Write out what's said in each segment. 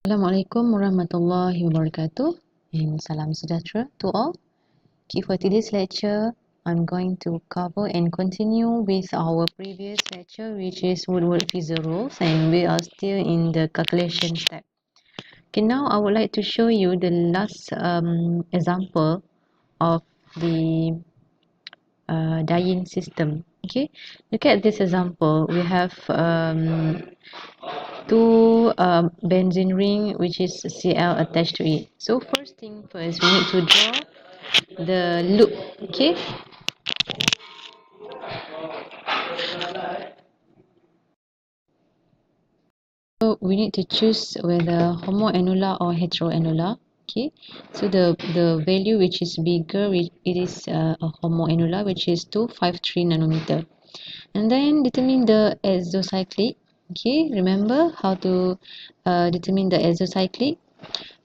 Assalamualaikum warahmatullahi wabarakatuh and salam sejahtera to all. Okay, for today's lecture, I'm going to cover and continue with our previous lecture, which is woodward fieser rules, and we are still in the calculation step. Okay, now I would like to show you the last example of the dyeing system. Okay, look at this example. We have two benzene ring which is Cl attached to it. So first thing first, we need to draw the loop. Okay, so we need to choose whether homoannular or heteroannular. Okay, so the value which is bigger, it is a homoannular, which is 253 nanometer. And then determine the exocyclic. Okay, remember how to determine the exocyclic.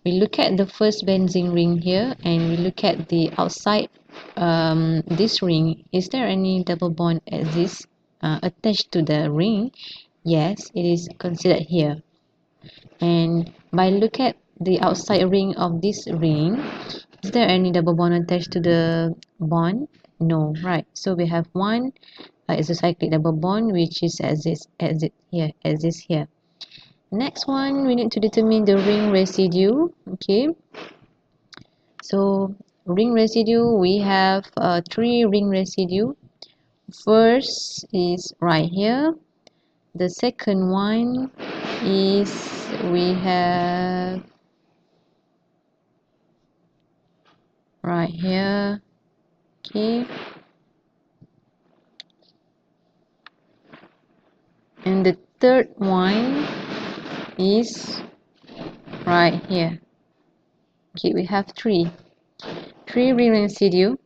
We look at the first benzene ring here, and we look at the outside this ring. Is there any double bond exist attached to the ring? Yes, it is considered here. And by look at the outside ring of this ring, is there any double bond attached to the bond? No, right? So we have one isocyclic double bond which is exists here. Next one, we need to determine the ring residue. Okay, so ring residue, we have three ring residue. First is right here. The second one is we have right here. Okay, and the third one is right here. Okay, we have three ring residue,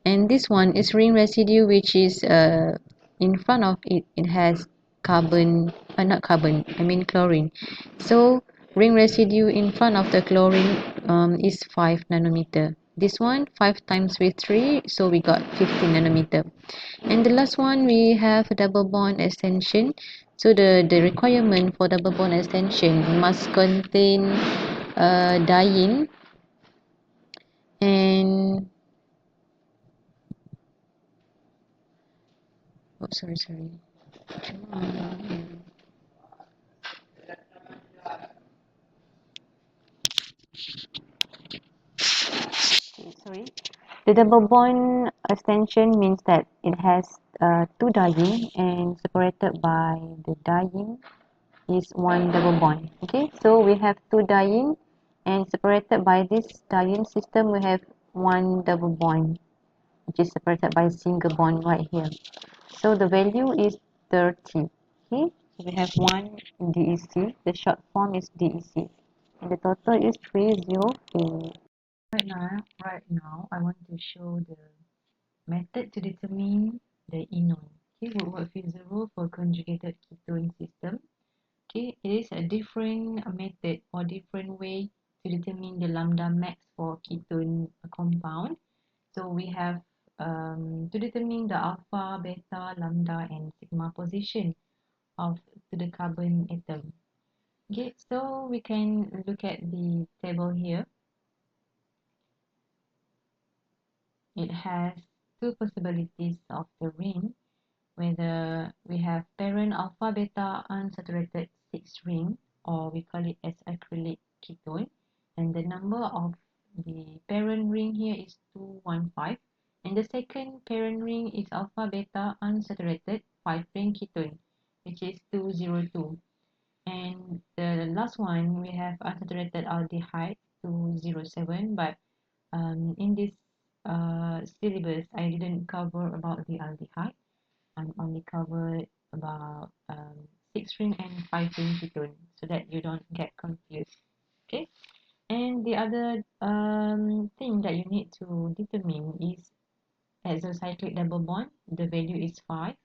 and this one is ring residue which is in front of it, it has carbon, not carbon, I mean chlorine. So ring residue in front of the chlorine is 5 nanometer. This one 5 times with 3, so we got 15 nanometer. And the last one, we have double bond extension. So the requirement for double bond extension must contain diene and sorry. Sorry. The double bond extension means that it has two diene, and separated by the diene is one double bond. Okay, so we have two diene, and separated by this diene system, we have one double bond, which is separated by a single bond right here. So the value is 30. Okay, so we have one DEC. The short form is DEC, and the total is 304. Right now, I want to show the method to determine the enone. Okay, woodward fieser rule for conjugated ketone system. Okay, it is a different method or different way to determine the lambda max for ketone compound. So we have to determine the alpha, beta, lambda, and sigma position of the carbon atom. Okay, so we can look at the table here. It has two possibilities of the ring, whether we have parent alpha beta unsaturated 6 ring, or we call it as acrylic ketone, and the number of the parent ring here is 215, and the second parent ring is alpha beta unsaturated 5 ring ketone, which is 202. And the last one, we have unsaturated aldehyde 207, but in this syllabus I didn't cover about the aldehyde. I'm only covered about 6 ring and 5 ring ketone, so that you don't get confused. Okay, and the other thing that you need to determine is exocyclic double bond. The value is 5.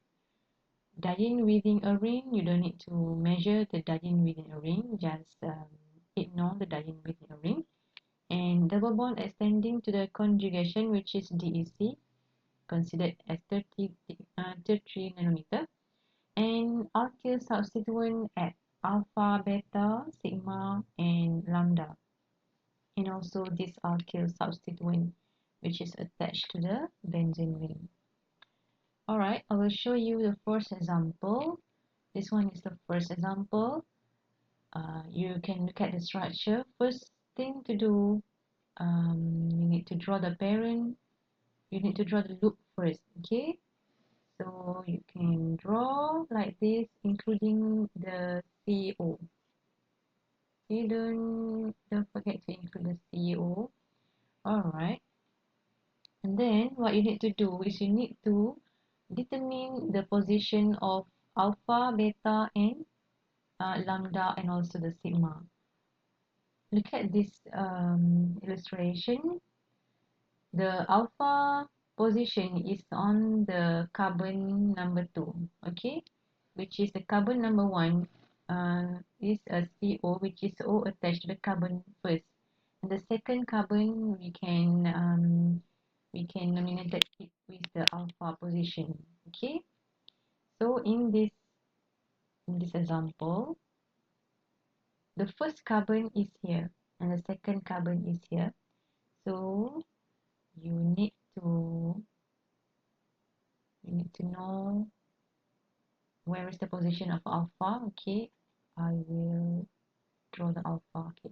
Diene within a ring, you don't need to measure the diene within a ring, just ignore the diene within a ring. And double bond extending to the conjugation, which is DEC, considered as 33 nanometer. And alkyl substituent at alpha, beta, sigma, and lambda, and also this alkyl substituent which is attached to the benzene ring. Alright, I will show you the first example. This one is the first example. You can look at the structure. First thing to do, you need to draw the parent. You need to draw the loop first, okay? So you can draw like this, including the CEO. Okay, don't forget to include the CEO. Alright. And then what you need to do is you need to determine the position of alpha, beta, and lambda, and also the sigma. Look at this illustration. The alpha position is on the carbon number 2, okay, which is the carbon number 1 is a CO, which is O attached to the carbon first. And the second carbon we can nominate it with the alpha position, okay. So in this example, the first carbon is here and the second carbon is here. So you need to know where is the position of alpha. Okay, I will draw the alpha. Okay,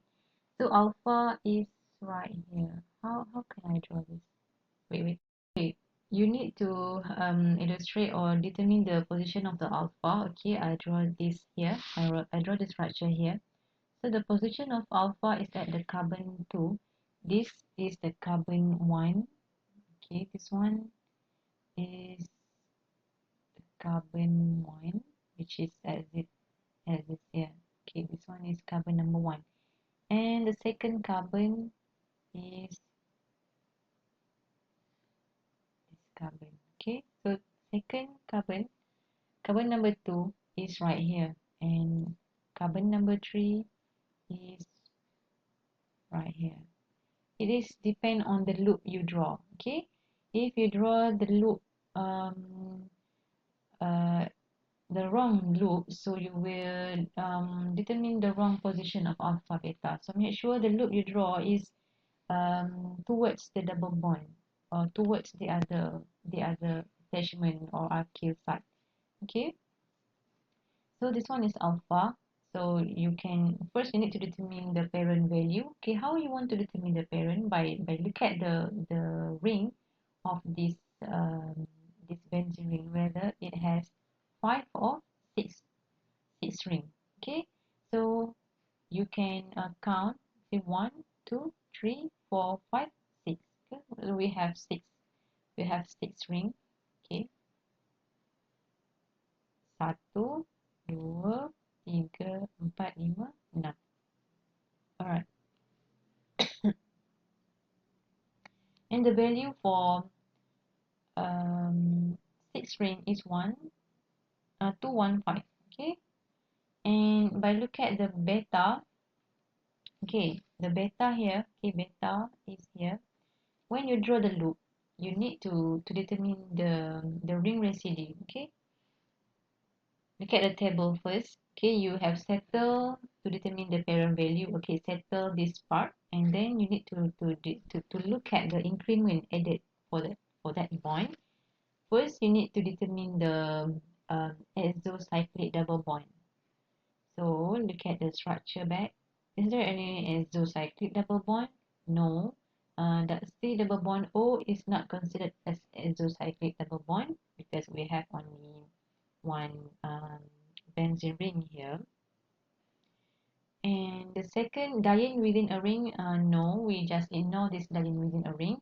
so alpha is right here. How can I draw this? Wait. Okay, you need to illustrate or determine the position of the alpha. Okay, I draw this here. I draw the structure here. So the position of alpha is at the carbon 2. This is the carbon 1. Okay, this one is the carbon 1, which is as it here. Okay, this one is carbon number 1. And the second carbon is this carbon. Okay, so second carbon number 2 is right here. And carbon number 3 is right here. It is depend on the loop you draw. Okay, if you draw the loop um, uh, the wrong loop, so you will determine the wrong position of alpha beta. So make sure the loop you draw is towards the double bond or towards the other attachment or alkyl side. Okay, so this one is alpha. So you can first you need to determine the parent value. Okay, how you want to determine the parent? By look at the ring of this benzene ring, whether it has 5 or 6 ring. Okay, so you can count, say 1, 2, 3, 4, 5, 6. Okay, so we have 6 ring. Okay, 1, 2, 3, 4, 5, 6. Alright, and the value for um, 6 ring is 215. Okay, and by look at the beta. Okay, the beta here. Okay, beta is here. When you draw the loop, you need to determine the ring residue. Okay, look at the table first. Okay, you have settled to determine the parent value. Okay, settle this part, and then you need to look at the increment added for that bond. First, you need to determine the azocyclic double bond. So look at the structure back. Is there any azocyclic double bond? No. The C double bond O is not considered as azocyclic double bond because we have only one benzene ring here. And the second, diene within a ring, no, we just ignore this diene within a ring.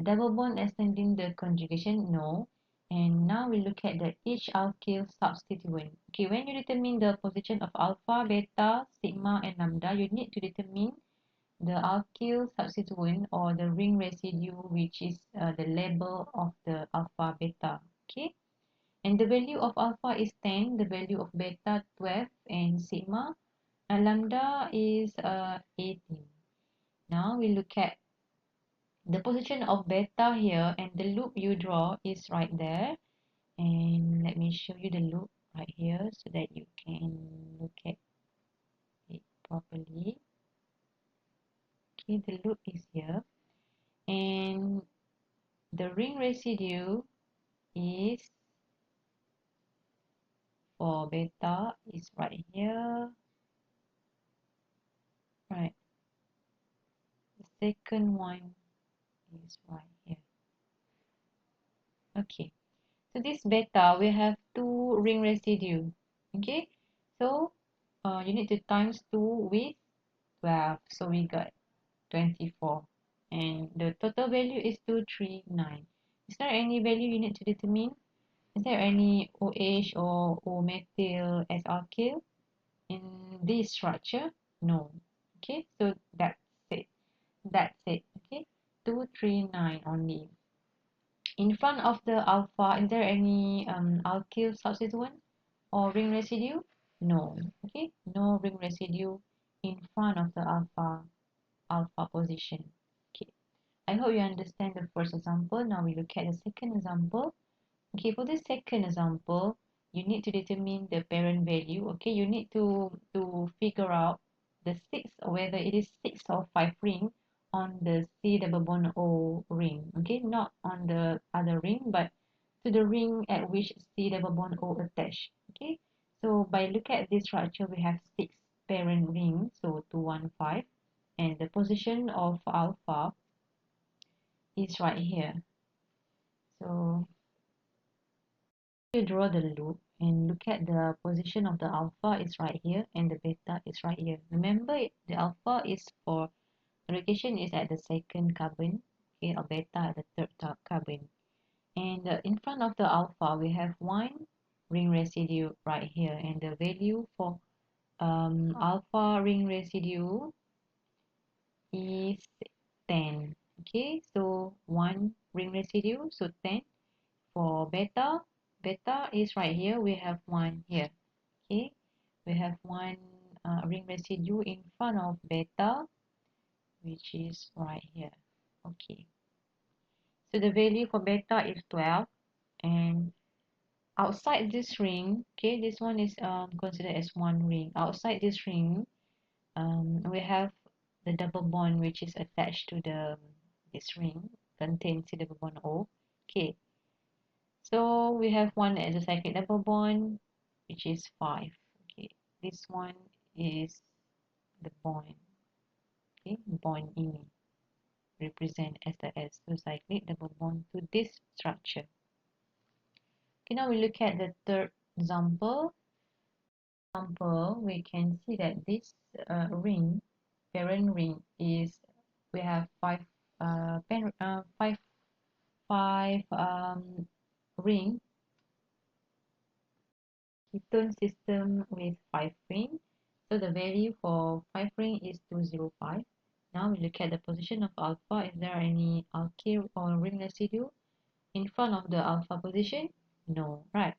Double bond extending the conjugation, no. And now we look at the each alkyl substituent. Okay, when you determine the position of alpha, beta, sigma, and lambda, you need to determine the alkyl substituent or the ring residue, which is the label of the alpha, beta. Okay, and the value of alpha is 10, the value of beta 12, and sigma and lambda is 18. Now we look at the position of beta here, and the loop you draw is right there. And let me show you the loop right here so that you can look at it properly. Okay, the loop is here, and the ring residue is for beta is right here, right? The second one is right here. Okay, so this beta we have 2 ring residue. Okay, so you need to times 2 with 12, so we got 24, and the total value is 239. Is there any value you need to determine? Is there any OH or O methyl as alkyl in this structure? No. Okay, so that's it. That's it. Okay, 239 only. In front of the alpha, is there any alkyl substituent or ring residue? No. Okay, no ring residue in front of the alpha position. Okay, I hope you understand the first example. Now we look at the second example. Okay, for the second example, you need to determine the parent value. Okay, you need to figure out the six, whether it is 6 or 5 ring on the C double bond O ring. Okay, not on the other ring, but to the ring at which C double bond O attached. Okay, so by look at this structure, we have 6 parent rings, so 215, and the position of alpha is right here. So you draw the loop and look at the position of the alpha is right here and the beta is right here. Remember, the alpha is for location is at the second carbon, okay, or beta at the third carbon. And in front of the alpha, we have 1 ring residue right here, and the value for alpha ring residue is 10. Okay, so 1 ring residue, so 10. For beta, beta is right here. We have 1 here. Okay, we have 1 ring residue in front of beta, which is right here. Okay, so the value for beta is 12, and outside this ring, okay, this one is considered as 1 ring. Outside this ring, we have the double bond which is attached to the this ring, contains the double bond O. Okay, so we have 1 exocyclic double bond, which is 5. Okay, this one is the bond. Okay, bond ini represent as the exocyclic double bond to this structure. Okay, now we look at the third example. We can see that this ring, parent ring, is we have 5 ring ketone system with 5 ring. So the value for 5 ring is 205. Now we look at the position of alpha. Is there any alkyl or ring residue in front of the alpha position? No, right?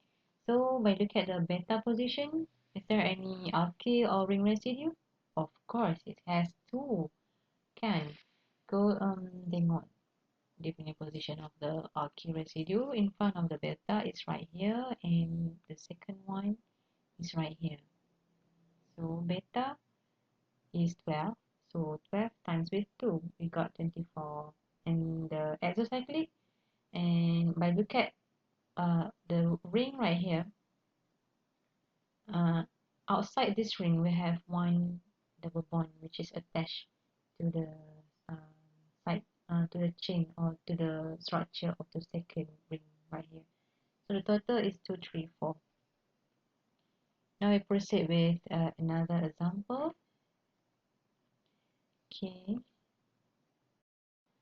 So by look at the beta position, is there any alkyl or ring residue? Of course, it has 2. Can go tengok dia punya position of the alkyl residue in front of the beta is right here, and the second one is right here. So beta is 12, so 12 times with 2 we got 24. And the exocyclic, and by look at the ring right here, outside this ring we have 1 double bond which is attached to the side, to the chain or to the structure of the second ring right here. So the total is 234. Now we proceed with another example. Okay,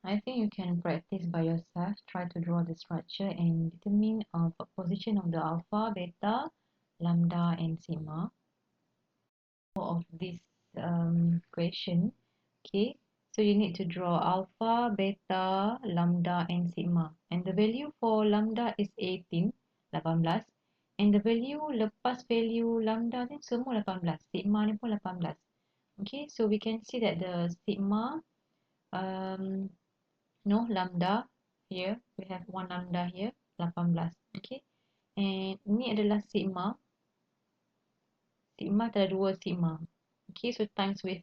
I think you can practice by yourself. Try to draw the structure and determine the position of the alpha, beta, lambda, and sigma of this question. Okay, so you need to draw alpha, beta, lambda, and sigma. And the value for lambda is 18, and the value lepas value lambda ni semua 18, sigma ni pun 18. Okay, so we can see that the sigma, lambda here, we have 1 lambda here, 18. Okay, and ini adalah sigma. sigma telah 2 sigma. Okay, so times with